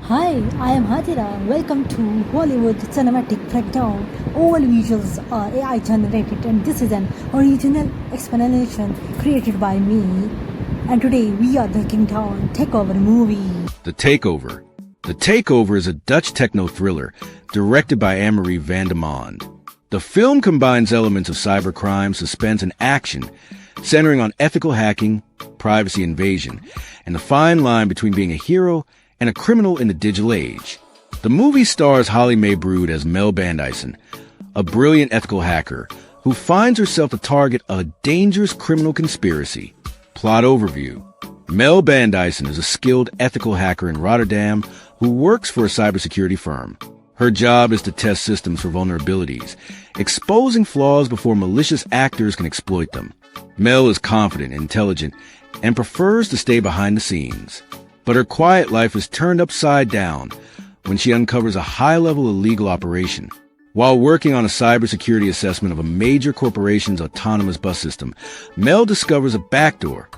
Hi, I am Hajira. Welcome to Hollywood Cinematic Breakdown. All visuals are AI generated, and this is an original explanation created by me. And today we are breaking down Takeover movie. The Takeover. The Takeover is a Dutch techno-thriller directed by Anne-Marie van der Mond. The film combines elements of cybercrime, suspense, and action, centering on ethical hacking, privacy invasion, and the fine line between being a hero and a criminal in the digital age. The movie stars Mae Brood as Mel Bandison, a brilliant ethical hacker who finds herself the target of a dangerous criminal conspiracy. Plot overview. Mel Bandison is a skilled ethical hacker in Rotterdam who works for a cybersecurity firm. Her job is to test systems for vulnerabilities, exposing flaws before malicious actors can exploit them. Mel is confident, intelligent, and prefers to stay behind the scenes. But her quiet life is turned upside down when she uncovers a high-level illegal operation. While working on a cybersecurity assessment of a major corporation's autonomous bus system, Mel discovers a backdoor,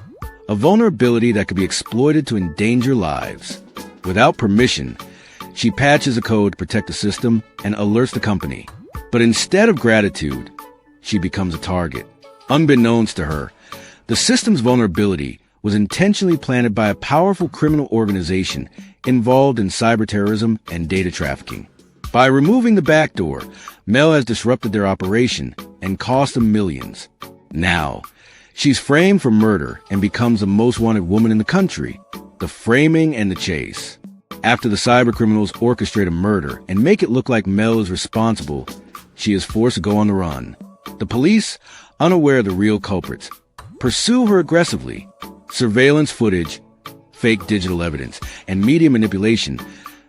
a vulnerability that could be exploited to endanger lives. Without permission, she patches a code to protect the system and alerts the company. But instead of gratitude, she becomes a target. Unbeknownst to her, the system's vulnerability was intentionally planted by a powerful criminal organization involved in cyber terrorism and data trafficking. By removing the backdoor, Mel has disrupted their operation and cost them millions. Now, she's framed for murder and becomes the most wanted woman in the country. The framing and the chase. After the cybercriminals orchestrate a murder and make it look like Mel is responsible, she is forced to go on the run. The police, unaware of the real culprits, pursue her aggressively. Surveillance footage, fake digital evidence, and media manipulation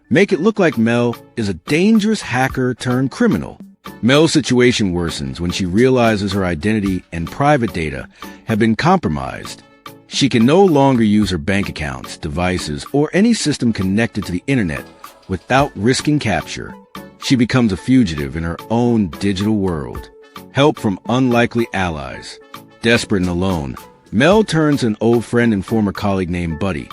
make it look like Mel is a dangerous hacker turned criminal. Mel's situation worsens when she realizes her identity and private data have been compromised. She can no longer use her bank accounts, devices, or any system connected to the internet without risking capture. She becomes a fugitive in her own digital world. Help from unlikely allies. Desperate and alone, Mel turns to an old friend and former colleague named Buddy,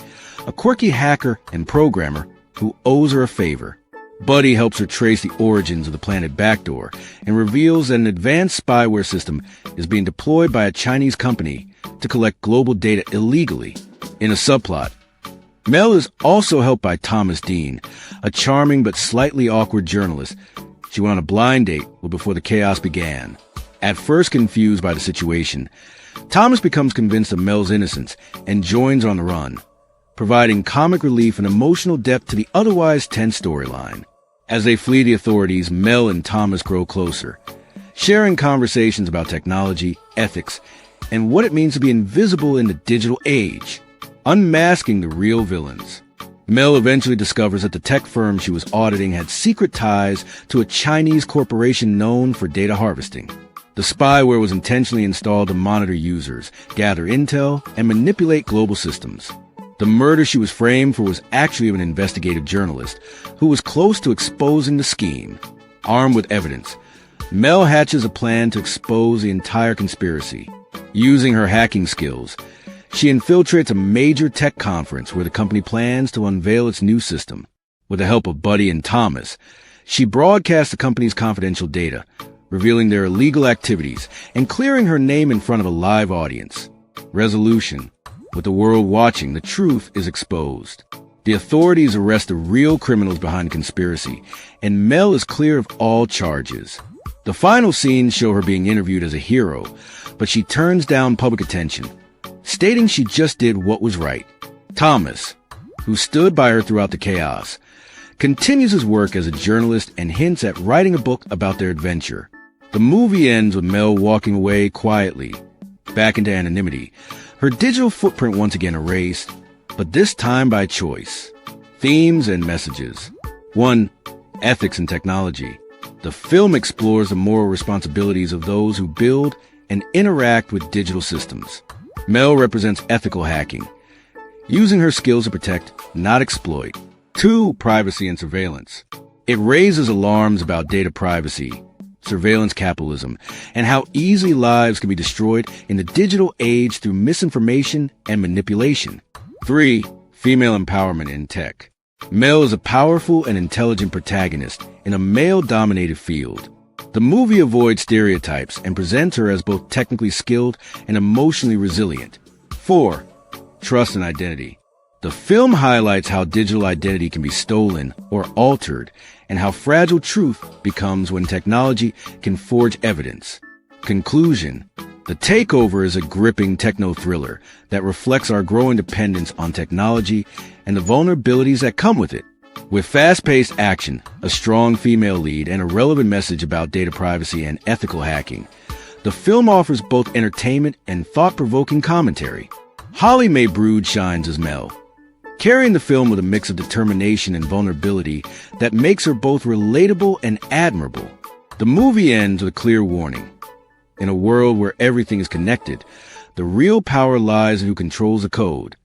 a quirky hacker and programmer who owes her a favor. Buddy helps her trace the origins of the planet Backdoor and reveals that an advanced spyware system is being deployed by a Chinese company to collect global data illegally. In a subplot, Mel is also helped by Thomas Dean, a charming but slightly awkward journalist she went on a blind date with before the chaos began. At first confused by the situation, Thomas becomes convinced of Mel's innocence and joins on the run, providing comic relief and emotional depth to the otherwise tense storyline. As they flee the authorities, Mel and Thomas grow closer, sharing conversations about technology, ethics, and what it means to be invisible in the digital age, unmasking the real villains. Mel eventually discovers that the tech firm she was auditing had secret ties to a Chinese corporation known for data harvesting. The spyware was intentionally installed to monitor users, gather intel, and manipulate global systems. The murder she was framed for was actually of an investigative journalist who was close to exposing the scheme. Armed with evidence, Mel hatches a plan to expose the entire conspiracy. Using her hacking skills, she infiltrates a major tech conference where the company plans to unveil its new system. With the help of Buddy and Thomas, she broadcasts the company's confidential data, revealing their illegal activities and clearing her name in front of a live audience. Resolution. With the world watching, the truth is exposed. The authorities arrest the real criminals behind the conspiracy, and Mel is clear of all charges. The final scenes show her being interviewed as a hero, but she turns down public attention, stating she just did what was right. Thomas, who stood by her throughout the chaos, continues his work as a journalist and hints at writing a book about their adventure. The movie ends with Mel walking away quietly, back into anonymity, her digital footprint once again erased, but this time by choice. Themes and messages. 1. Ethics and technology. The film explores the moral responsibilities of those who build and interact with digital systems. Mel represents ethical hacking, using her skills to protect, not exploit. 2. Privacy and surveillance. It raises alarms about data privacy, surveillance capitalism, and how easily lives can be destroyed in the digital age through misinformation and manipulation. 3. Female empowerment in tech. Mel is a powerful and intelligent protagonist in a male-dominated field. The movie avoids stereotypes and presents her as both technically skilled and emotionally resilient. 4. Trust and identity. The film highlights how digital identity can be stolen or altered, and how fragile truth becomes when technology can forge evidence. Conclusion. The Takeover is a gripping techno-thriller that reflects our growing dependence on technology and the vulnerabilities that come with it. With fast-paced action, a strong female lead, and a relevant message about data privacy and ethical hacking, the film offers both entertainment and thought-provoking commentary. Mae Brood shines as Mel, carrying the film with a mix of determination and vulnerability that makes her both relatable and admirable. The movie ends with a clear warning. In a world where everything is connected, the real power lies in who controls the code.